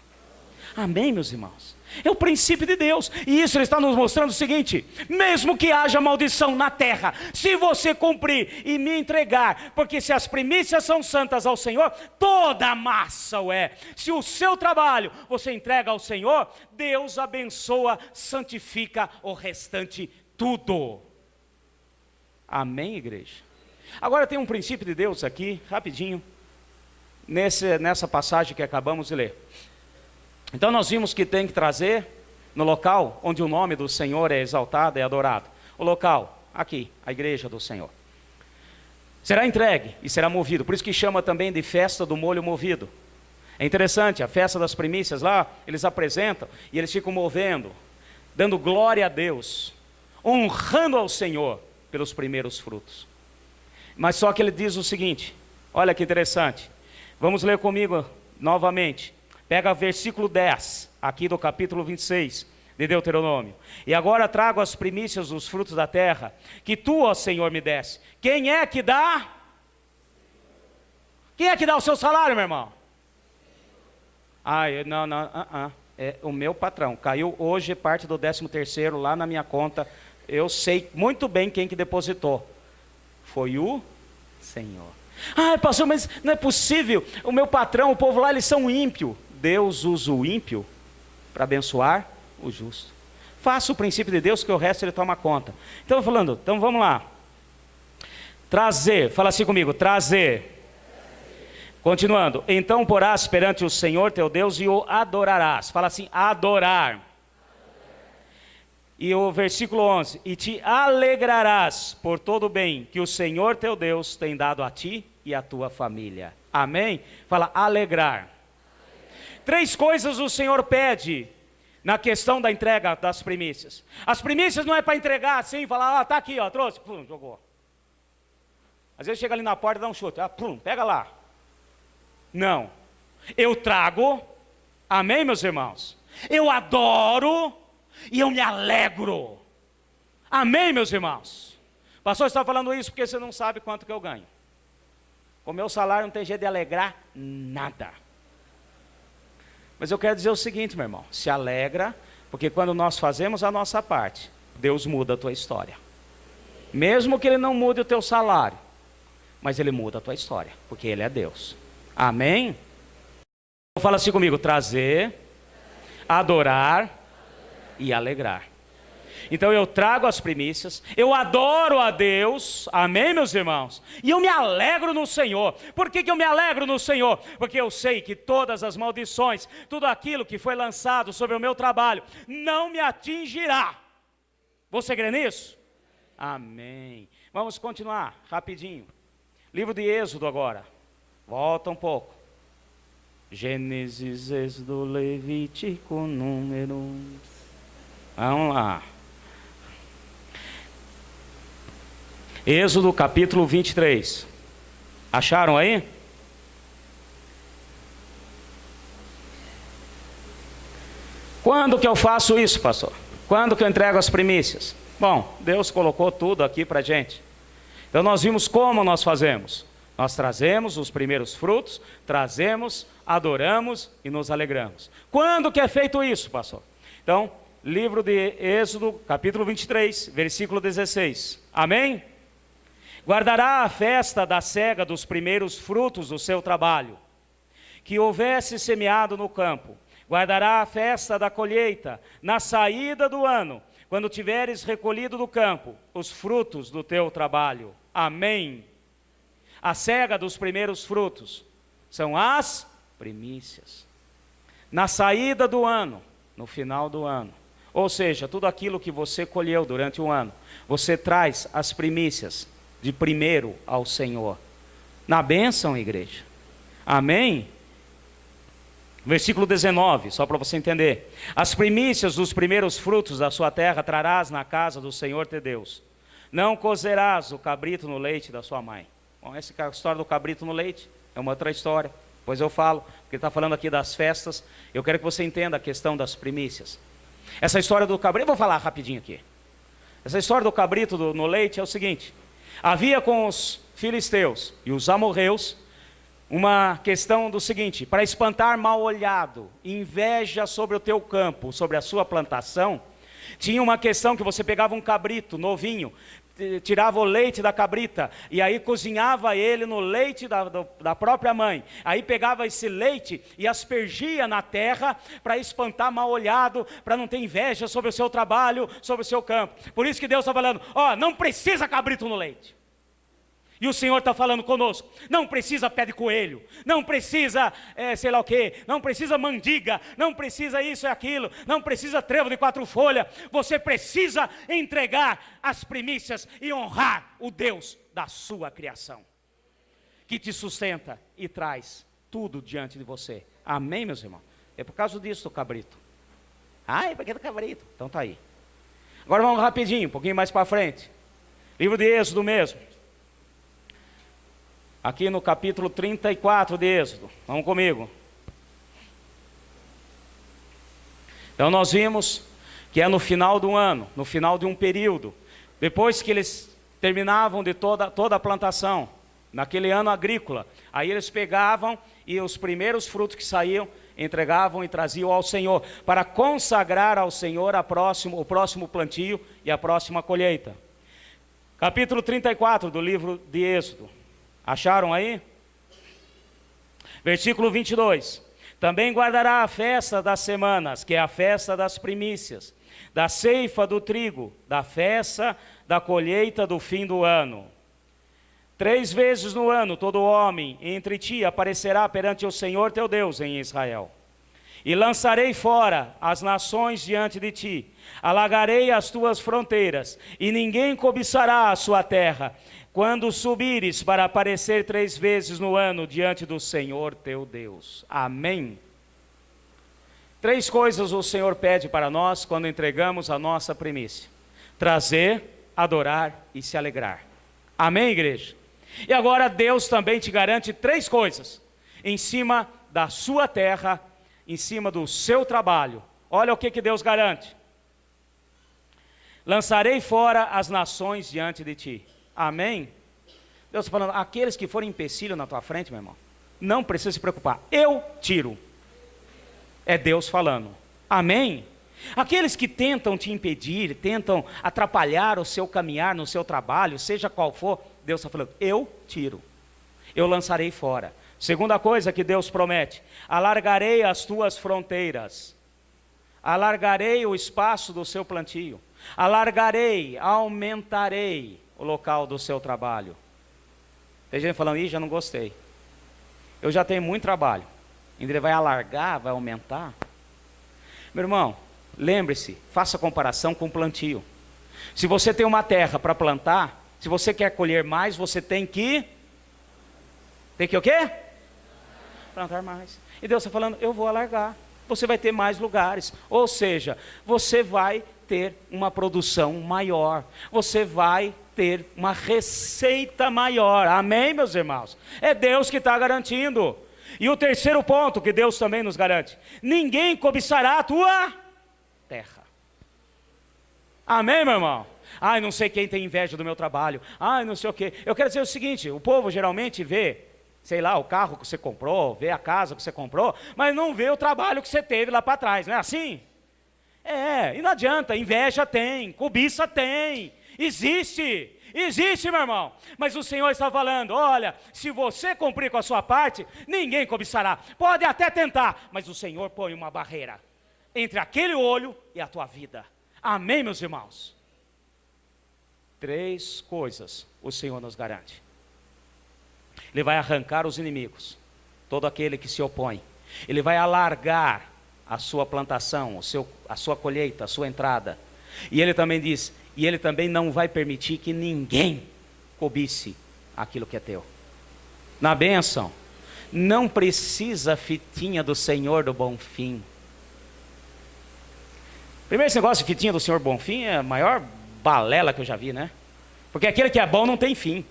Amém, meus irmãos? É o princípio de Deus. E isso ele está nos mostrando o seguinte: mesmo que haja maldição na terra, se você cumprir e me entregar, porque se as primícias são santas ao Senhor, toda a massa o é. Se o seu trabalho você entrega ao Senhor, Deus abençoa, santifica o restante tudo. Amém, igreja? Agora tem um princípio de Deus aqui, rapidinho, nessa passagem que acabamos de ler. Então nós vimos que tem que trazer no local onde o nome do Senhor é exaltado e adorado. O local, aqui, a igreja do Senhor. Será entregue e será movido. Por isso que chama também de festa do molho movido. É interessante, a festa das primícias lá, eles apresentam e eles ficam movendo, dando glória a Deus, honrando ao Senhor pelos primeiros frutos. Mas só que ele diz o seguinte, olha que interessante. Vamos ler comigo novamente. Pega o versículo 10, aqui do capítulo 26 de Deuteronômio. E agora trago as primícias dos frutos da terra, que tu, ó Senhor, me desse. Quem é que dá? Quem é que dá o seu salário, meu irmão? É o meu patrão. Caiu hoje parte do 13º lá na minha conta. Eu sei muito bem quem que depositou. Foi o Senhor. Pastor, mas não é possível. O meu patrão, o povo lá, eles são ímpios. Deus usa o ímpio para abençoar o justo. Faça o princípio de Deus que o resto ele toma conta. Então vamos lá. Trazer, fala assim comigo, trazer. Continuando, então porás perante o Senhor teu Deus e o adorarás. Fala assim, adorar. E o versículo 11, e te alegrarás por todo o bem que o Senhor teu Deus tem dado a ti e a tua família. Amém? Fala, alegrar. 3 coisas o Senhor pede na questão da entrega das primícias. As primícias não é para entregar assim, falar, tá aqui, ó, trouxe, pum, jogou. Às vezes chega ali na porta e dá um chute, pum, pega lá. Não, eu trago, amém, meus irmãos? Eu adoro e eu me alegro. Amém, meus irmãos? O pastor está falando isso porque você não sabe quanto que eu ganho. Com o meu salário não tem jeito de alegrar nada. Mas eu quero dizer o seguinte, meu irmão, se alegra, porque quando nós fazemos a nossa parte, Deus muda a tua história. Mesmo que Ele não mude o teu salário, mas Ele muda a tua história, porque Ele é Deus. Amém? Fala assim comigo, trazer, adorar e alegrar. Então eu trago as primícias, eu adoro a Deus, amém, meus irmãos? E eu me alegro no Senhor. Por que eu me alegro no Senhor? Porque eu sei que todas as maldições, tudo aquilo que foi lançado sobre o meu trabalho, não me atingirá. Você crê nisso? Amém. Vamos continuar, rapidinho. Livro de Êxodo agora. Volta um pouco. Gênesis, Êxodo, Levítico, Número. Vamos lá. Êxodo capítulo 23. Acharam aí? Quando que eu faço isso, pastor? Quando que eu entrego as primícias? Bom, Deus colocou tudo aqui para a gente. Então nós vimos como nós fazemos. Nós trazemos os primeiros frutos, trazemos, adoramos e nos alegramos. Quando que é feito isso, pastor? Então, livro de Êxodo, capítulo 23, versículo 16. Amém? Guardará a festa da cega dos primeiros frutos do seu trabalho, que houvesse semeado no campo. Guardará a festa da colheita, na saída do ano, quando tiveres recolhido do campo os frutos do teu trabalho. Amém? A cega dos primeiros frutos são as primícias. Na saída do ano, no final do ano, ou seja, tudo aquilo que você colheu durante o ano, você traz as primícias de primeiro ao Senhor. Na bênção, igreja. Amém? Versículo 19, só para você entender. As primícias dos primeiros frutos da sua terra trarás na casa do Senhor teu Deus. Não cozerás o cabrito no leite da sua mãe. Bom, essa é a história do cabrito no leite. É uma outra história. Depois eu falo, porque ele está falando aqui das festas. Eu quero que você entenda a questão das primícias. Essa história do cabrito, eu vou falar rapidinho aqui. Essa história do cabrito no leite é o seguinte. Havia com os filisteus e os amorreus uma questão do seguinte: para espantar mal olhado, inveja sobre o teu campo, sobre a sua plantação. Tinha uma questão que você pegava um cabrito novinho, tirava o leite da cabrita, e aí cozinhava ele no leite da própria mãe. Aí pegava esse leite e aspergia na terra para espantar mal olhado, para não ter inveja sobre o seu trabalho, sobre o seu campo. Por isso que Deus está falando: ó, não precisa cabrito no leite. E o Senhor está falando conosco: não precisa pé de coelho, não precisa sei lá o quê, não precisa mandiga, não precisa isso e aquilo, não precisa trevo de 4 folhas. Você precisa entregar as primícias e honrar o Deus da sua criação, que te sustenta e traz tudo diante de você. Amém, meus irmãos? É por causa disso do cabrito. Ah, é porque é do cabrito. Então tá aí. Agora vamos rapidinho, um pouquinho mais para frente. Livro de Êxodo mesmo. Aqui no capítulo 34 de Êxodo, vamos comigo. Então nós vimos que é no final do ano, no final de um período, depois que eles terminavam de toda a plantação, naquele ano agrícola, aí eles pegavam e os primeiros frutos que saíam, entregavam e traziam ao Senhor, para consagrar ao Senhor o próximo plantio e a próxima colheita. Capítulo 34 do livro de Êxodo. Acharam aí? Versículo 22. Também guardará a festa das semanas, que é a festa das primícias, da ceifa do trigo, da festa da colheita do fim do ano. 3 vezes no ano todo homem entre ti aparecerá perante o Senhor teu Deus em Israel. E lançarei fora as nações diante de ti, alargarei as tuas fronteiras, e ninguém cobiçará a sua terra, quando subires para aparecer 3 vezes no ano diante do Senhor teu Deus. Amém? 3 coisas o Senhor pede para nós quando entregamos a nossa primícia: trazer, adorar e se alegrar. Amém, igreja? E agora Deus também te garante 3 coisas em cima da sua terra, em cima do seu trabalho. Olha o que Deus garante: lançarei fora as nações diante de ti. Amém? Deus está falando: aqueles que forem empecilho na tua frente, meu irmão, não precisa se preocupar, eu tiro. É Deus falando. Amém? Aqueles que tentam te impedir, tentam atrapalhar o seu caminhar no seu trabalho, seja qual for, Deus está falando: eu tiro, eu lançarei fora. Segunda coisa que Deus promete: alargarei as tuas fronteiras, alargarei o espaço do seu plantio, alargarei, aumentarei o local do seu trabalho. Tem gente falando: ih, já não gostei, eu já tenho muito trabalho, ainda ele vai alargar, vai aumentar. Meu irmão, lembre-se, faça comparação com o plantio. Se você tem uma terra para plantar, se você quer colher mais, você tem que o quê? Plantar mais. E Deus está falando: eu vou alargar, você vai ter mais lugares, ou seja, você vai ter uma produção maior, você vai ter uma receita maior. Amém, meus irmãos? É Deus que está garantindo. E o terceiro ponto que Deus também nos garante: ninguém cobiçará a tua terra. Amém, meu irmão? Ai, não sei quem tem inveja do meu trabalho, ai, não sei o quê. Eu quero dizer o seguinte: o povo geralmente vê, sei lá, o carro que você comprou, vê a casa que você comprou, mas não vê o trabalho que você teve lá para trás, não é assim? E não adianta, inveja tem, cobiça tem, existe, meu irmão. Mas o Senhor está falando: olha, se você cumprir com a sua parte, ninguém cobiçará. Pode até tentar, mas o Senhor põe uma barreira entre aquele olho e a tua vida. Amém, meus irmãos? 3 coisas o Senhor nos garante. Ele vai arrancar os inimigos, todo aquele que se opõe. Ele vai alargar a sua plantação, a sua colheita, a sua entrada. E ele também diz: e ele também não vai permitir que ninguém cobice aquilo que é teu. Na bênção, não precisa fitinha do Senhor do Bonfim. Primeiro, esse negócio de fitinha do Senhor Bonfim é a maior balela que eu já vi, né? Porque aquele que é bom não tem fim.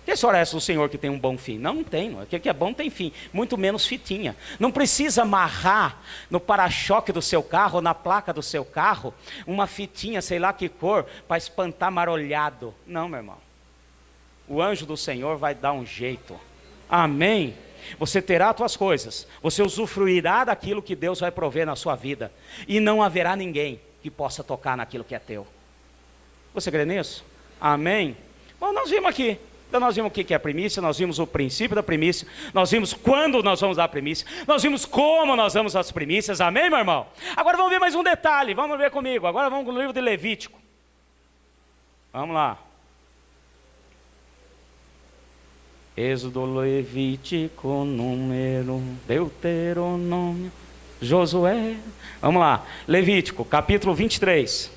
Que história é essa do Senhor que tem um bom fim? Não tem. Aquele que é bom tem fim. Muito menos fitinha. Não precisa amarrar no para-choque do seu carro, ou na placa do seu carro, uma fitinha, sei lá que cor, para espantar marolhado. Não, meu irmão. O anjo do Senhor vai dar um jeito. Amém? Você terá as tuas coisas, você usufruirá daquilo que Deus vai prover na sua vida, e não haverá ninguém que possa tocar naquilo que é teu. Você crê nisso? Amém? Bom, nós vimos aqui. Então nós vimos o que é a primícia, nós vimos o princípio da primícia, nós vimos quando nós vamos dar a primícia, nós vimos como nós damos as primícias, amém, meu irmão? Agora vamos ver mais um detalhe, vamos ver comigo, agora vamos no livro de Levítico. Vamos lá. Êxodo, Levítico, Número, Deuteronômio, Josué. Vamos lá, Levítico, capítulo 23.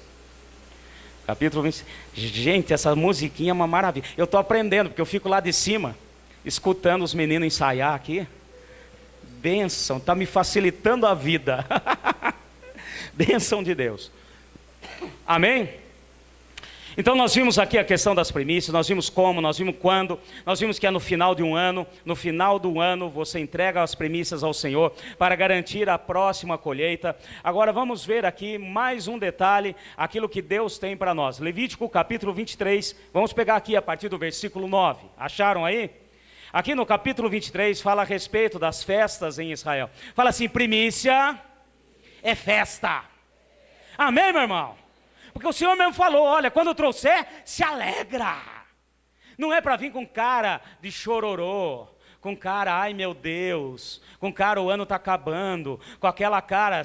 Capítulo 20. Gente, essa musiquinha é uma maravilha. Eu estou aprendendo, porque eu fico lá de cima, escutando os meninos ensaiar aqui. Bênção, está me facilitando a vida. Bênção de Deus. Amém? Então nós vimos aqui a questão das primícias, nós vimos como, nós vimos quando, nós vimos que é no final de um ano, no final do ano você entrega as primícias ao Senhor para garantir a próxima colheita. Agora vamos ver aqui mais um detalhe, aquilo que Deus tem para nós. Levítico capítulo 23, vamos pegar aqui a partir do versículo 9, acharam aí? Aqui no capítulo 23 fala a respeito das festas em Israel. Fala assim, primícia é festa. Amém, meu irmão? Porque o Senhor mesmo falou, olha, quando eu trouxer, se alegra. Não é para vir com cara de chororô, com cara, ai meu Deus, com cara, o ano está acabando, com aquela cara,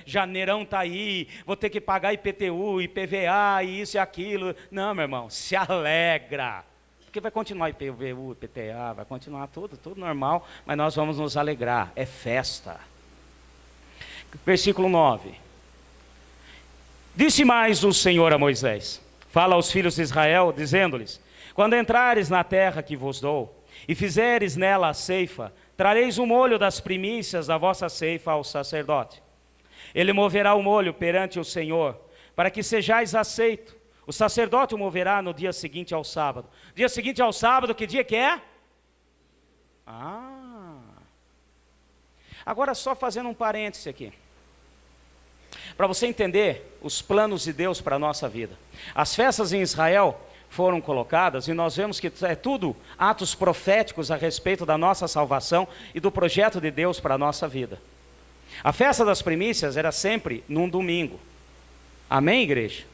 janeirão está aí, vou ter que pagar IPTU, IPVA, e isso e aquilo. Não, meu irmão, se alegra. Porque vai continuar IPVU, IPTA, vai continuar tudo normal, mas nós vamos nos alegrar, é festa. Versículo 9. Disse mais o Senhor a Moisés, fala aos filhos de Israel, dizendo-lhes, quando entrares na terra que vos dou, e fizeres nela a ceifa, trareis o molho das primícias da vossa ceifa ao sacerdote. Ele moverá o molho perante o Senhor, para que sejais aceito. O sacerdote o moverá no dia seguinte ao sábado. Dia seguinte ao sábado, que dia que é? Agora só fazendo um parêntese aqui. Para você entender os planos de Deus para a nossa vida. As festas em Israel foram colocadas e nós vemos que é tudo atos proféticos a respeito da nossa salvação e do projeto de Deus para a nossa vida. A festa das primícias era sempre num domingo. Amém, igreja?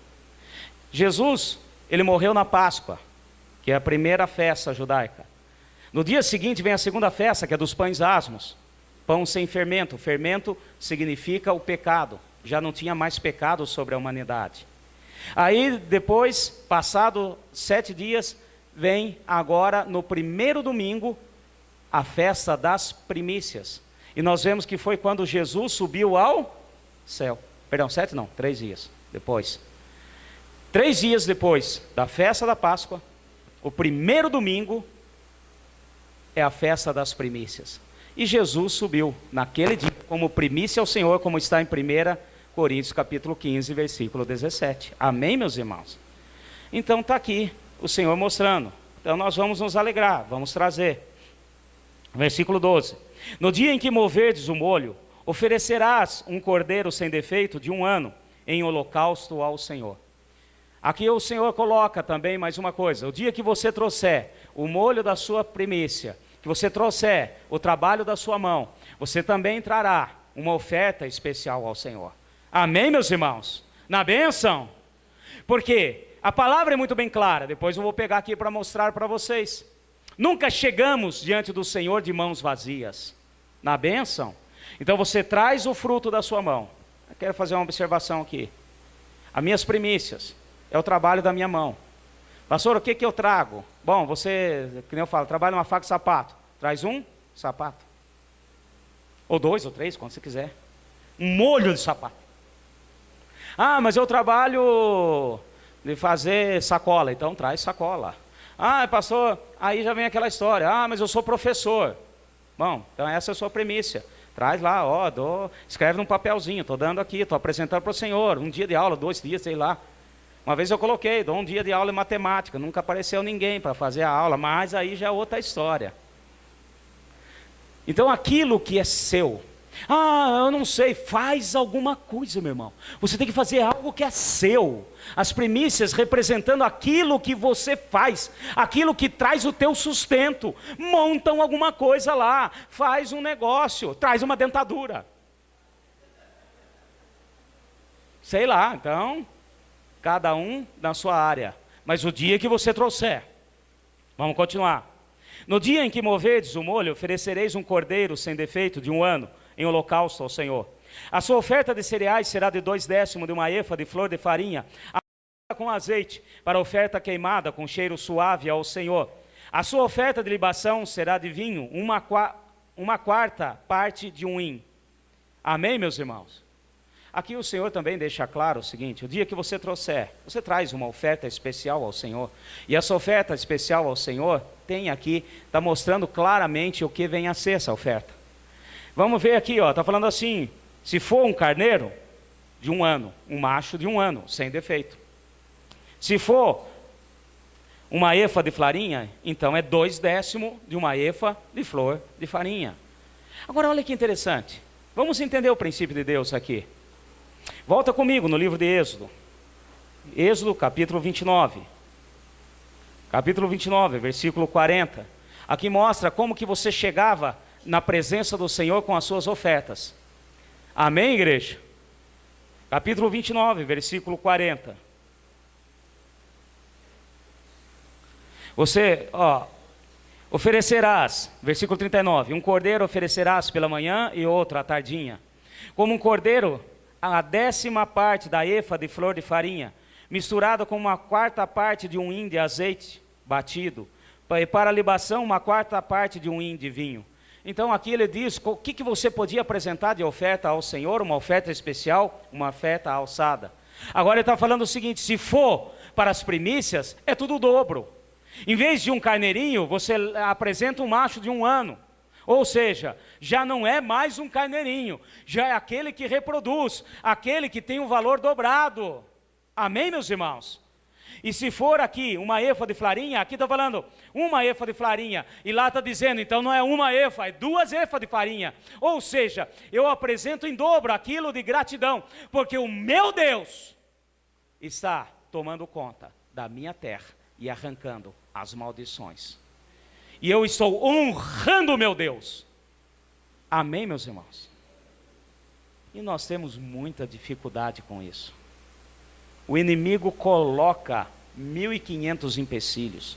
Jesus, ele morreu na Páscoa, que é a primeira festa judaica. No dia seguinte vem a segunda festa, que é dos pães asmos. Pão sem fermento. Fermento significa o pecado. Já não tinha mais pecado sobre a humanidade. Aí depois, passado 7 dias, vem agora no primeiro domingo, a festa das primícias. E nós vemos que foi quando Jesus subiu ao céu. Perdão, 7 não, 3 dias depois. 3 dias depois da festa da Páscoa, o primeiro domingo é a festa das primícias. E Jesus subiu naquele dia como primícia ao Senhor, como está em 1 Coríntios capítulo 15, versículo 17. Amém, meus irmãos? Então está aqui o Senhor mostrando. Então nós vamos nos alegrar, vamos trazer. Versículo 12. No dia em que moverdes o molho, oferecerás um cordeiro sem defeito de 1 ano em holocausto ao Senhor. Aqui o Senhor coloca também mais uma coisa. O dia que você trouxer o molho da sua primícia, que você trouxer o trabalho da sua mão, você também trará uma oferta especial ao Senhor. Amém, meus irmãos? Na bênção? Porque a palavra é muito bem clara, depois eu vou pegar aqui para mostrar para vocês. Nunca chegamos diante do Senhor de mãos vazias. Na bênção? Então você traz o fruto da sua mão. Eu quero fazer uma observação aqui. As minhas primícias é o trabalho da minha mão. Pastor, o que eu trago? Bom, você, que nem eu falo, trabalha uma faca e sapato. Traz um sapato. Ou 2 ou 3, quando você quiser. Um molho de sapato. Ah, mas eu trabalho de fazer sacola. Então traz sacola. Ah, pastor, aí já vem aquela história. Ah, mas eu sou professor. Bom, então essa é a sua primícia. Traz lá, escreve num papelzinho. Estou dando aqui, estou apresentando para o Senhor. 1 dia de aula, 2 dias, sei lá. Uma vez eu coloquei, dou 1 dia de aula em matemática. Nunca apareceu ninguém para fazer a aula, mas aí já é outra história. Então aquilo que é seu, Ah, eu não sei. Faz alguma coisa, meu irmão. Você tem que fazer algo que é seu. As primícias representando aquilo que você faz, aquilo que traz o teu sustento. Montam alguma coisa lá, faz um negócio, traz uma dentadura. Sei lá, então, cada um na sua área. Mas o dia que você trouxer, vamos continuar. No dia em que moverdes o molho, oferecereis um cordeiro sem defeito de 1 ano, em holocausto ao Senhor. A sua oferta de cereais será de 2/10 de uma efa de flor de farinha, com azeite, para oferta queimada, com cheiro suave ao Senhor. A sua oferta de libação será de vinho, uma quarta parte de 1 hin. Amém, meus irmãos? Aqui o Senhor também deixa claro o seguinte: o dia que você trouxer, você traz uma oferta especial ao Senhor. E essa oferta especial ao Senhor, tem aqui, está mostrando claramente o que vem a ser essa oferta. Vamos ver aqui, está falando assim: se for um carneiro, de 1 ano, um macho de 1 ano, sem defeito. Se for uma efa de farinha, então é 2/10 de uma efa de flor de farinha. Agora olha que interessante, vamos entender o princípio de Deus aqui. Volta comigo no livro de Êxodo. Êxodo capítulo 29. Capítulo 29, versículo 40. Aqui mostra como que você chegava na presença do Senhor com as suas ofertas. Amém, igreja? Capítulo 29, versículo 40. Você, oferecerás, versículo 39, um cordeiro oferecerás pela manhã e outro à tardinha. Como um cordeiro, a 10ª parte da efa de flor de farinha, misturada com uma quarta parte de 1 hin de azeite batido, e para a libação uma quarta parte de 1 hin de vinho. Então aqui ele diz o que você podia apresentar de oferta ao Senhor, uma oferta especial, uma oferta alçada. Agora ele está falando o seguinte: se for para as primícias, é tudo o dobro. Em vez de um carneirinho, você apresenta um macho de 1 ano. Ou seja, já não é mais um carneirinho, já é aquele que reproduz, aquele que tem um valor dobrado. Amém, meus irmãos? E se for aqui uma efa de farinha, aqui está falando uma efa de farinha, e lá está dizendo, então não é uma efa, é 2 efas de farinha. Ou seja, eu apresento em dobro aquilo de gratidão, porque o meu Deus está tomando conta da minha terra e arrancando as maldições. E eu estou honrando o meu Deus. Amém, meus irmãos? E nós temos muita dificuldade com isso. O inimigo coloca 1.500 empecilhos.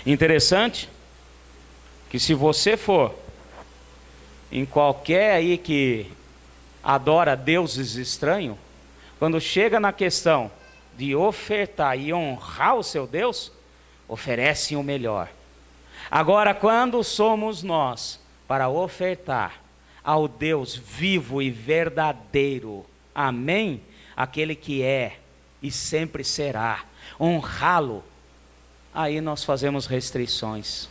Interessante que se você for em qualquer aí que adora deuses estranhos, quando chega na questão de ofertar e honrar o seu Deus, oferecem o melhor. Agora, quando somos nós para ofertar ao Deus vivo e verdadeiro, amém? Aquele que é e sempre será, honrá-lo, aí nós fazemos restrições.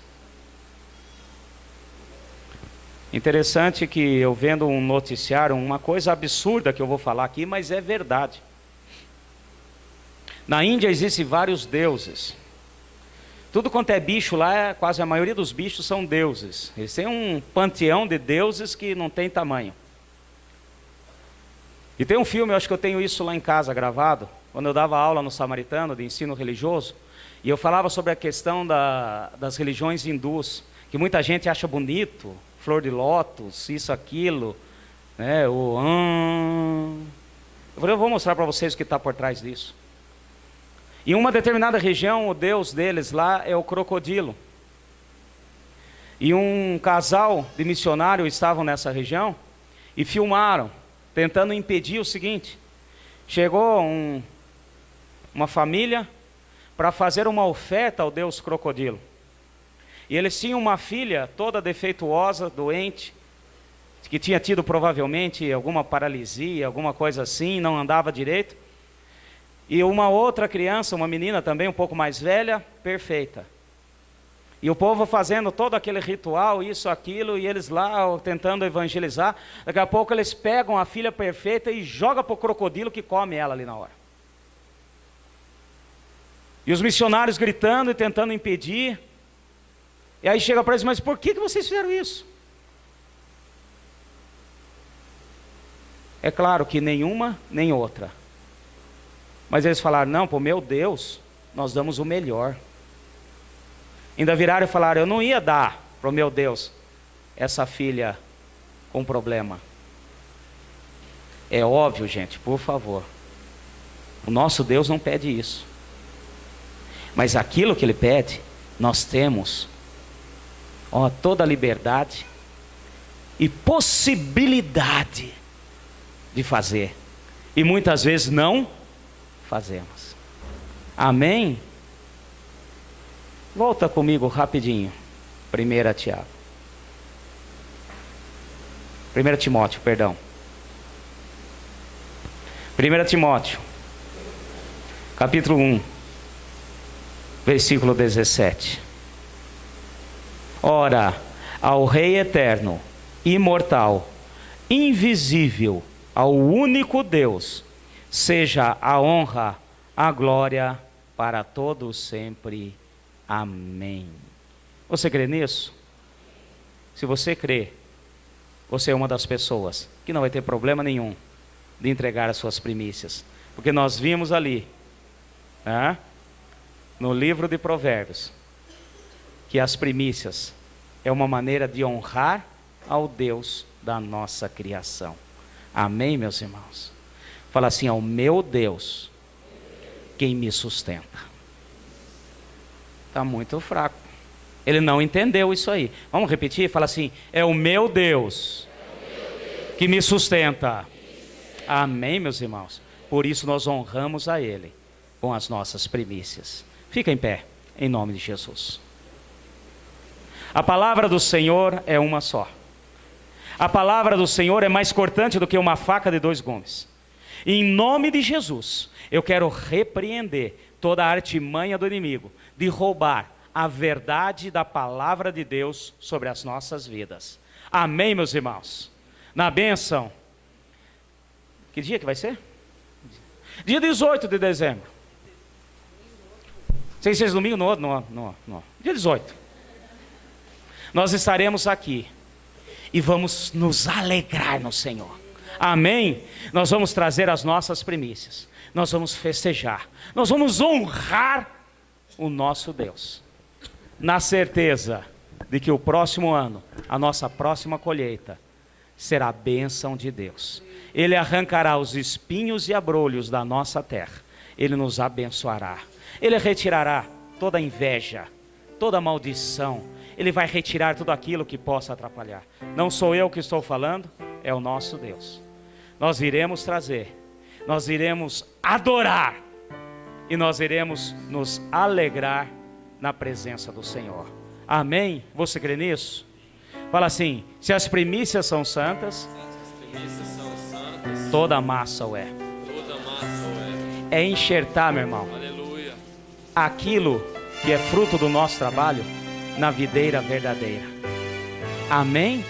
Interessante que eu vendo um noticiário, uma coisa absurda que eu vou falar aqui, mas é verdade. Na Índia existem vários deuses. Tudo quanto é bicho lá, quase a maioria dos bichos são deuses. Eles têm um panteão de deuses que não tem tamanho. E tem um filme, eu acho que eu tenho isso lá em casa gravado, quando eu dava aula no Samaritano, de ensino religioso, e eu falava sobre a questão das religiões hindus, que muita gente acha bonito, flor de lótus, isso, aquilo, né, eu vou mostrar para vocês o que está por trás disso. Em uma determinada região, o deus deles lá é o crocodilo. E um casal de missionários estavam nessa região e filmaram, tentando impedir o seguinte: chegou uma família para fazer uma oferta ao deus crocodilo. E eles tinham uma filha toda defeituosa, doente, que tinha tido provavelmente alguma paralisia, alguma coisa assim, não andava direito. E uma outra criança, uma menina também um pouco mais velha, perfeita. E o povo fazendo todo aquele ritual, isso, aquilo, e eles lá tentando evangelizar. Daqui a pouco eles pegam a filha perfeita e jogam para o crocodilo que come ela ali na hora. E os missionários gritando e tentando impedir. E aí chega para eles: mas por que vocês fizeram isso? É claro que nenhuma nem outra. Mas eles falaram, não, pô, meu Deus, nós damos o melhor. Ainda viraram e falaram, eu não ia dar para o meu Deus essa filha com problema. É óbvio, gente, por favor. O nosso Deus não pede isso. Mas aquilo que Ele pede, nós temos toda a liberdade e possibilidade de fazer. E muitas vezes não fazemos. Amém? Volta comigo rapidinho. 1 Tiago. 1 Timóteo, perdão. 1 Timóteo, capítulo 1, versículo 17. Ora, ao Rei eterno, imortal, invisível, ao único Deus, seja a honra, a glória para todos sempre. Amém. Você crê nisso? Se você crê, você é uma das pessoas que não vai ter problema nenhum de entregar as suas primícias. Porque nós vimos ali, no livro de Provérbios, que as primícias é uma maneira de honrar ao Deus da nossa criação. Amém, meus irmãos? Fala assim, ao meu Deus, quem me sustenta. Está muito fraco. Ele não entendeu isso aí. Vamos repetir? Fala assim, é o meu Deus que me sustenta. Amém, meus irmãos? Por isso nós honramos a Ele com as nossas primícias. Fica em pé, em nome de Jesus. A palavra do Senhor é uma só. A palavra do Senhor é mais cortante do que uma faca de 2 gumes. E em nome de Jesus, eu quero repreender toda a artimanha do inimigo de roubar a verdade da palavra de Deus sobre as nossas vidas. Amém, meus irmãos? Na bênção. Que dia que vai ser? Dia 18 de dezembro. Sem ser domingo? Não. Dia 18. Nós estaremos aqui. E vamos nos alegrar no Senhor. Amém? Nós vamos trazer as nossas primícias. Nós vamos festejar. Nós vamos honrar o nosso Deus. Na certeza de que o próximo ano, a nossa próxima colheita, será a bênção de Deus. Ele arrancará os espinhos e abrolhos da nossa terra. Ele nos abençoará. Ele retirará toda inveja, toda maldição. Ele vai retirar tudo aquilo que possa atrapalhar. Não sou eu que estou falando, é o nosso Deus. Nós iremos trazer, nós iremos adorar e nós iremos nos alegrar na presença do Senhor. Amém? Você crê nisso? Fala assim, se as primícias são santas, toda massa o é. É enxertar, meu irmão, aquilo que é fruto do nosso trabalho na videira verdadeira. Amém?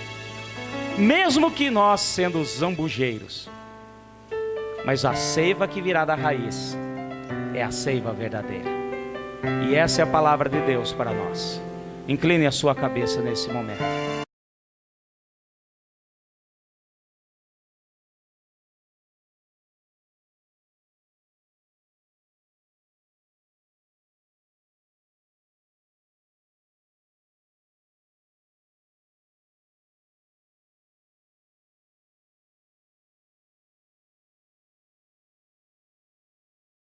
Mesmo que nós sendo zambujeiros, mas a seiva que virá da raiz é a seiva verdadeira. E essa é a palavra de Deus para nós. Incline a sua cabeça nesse momento.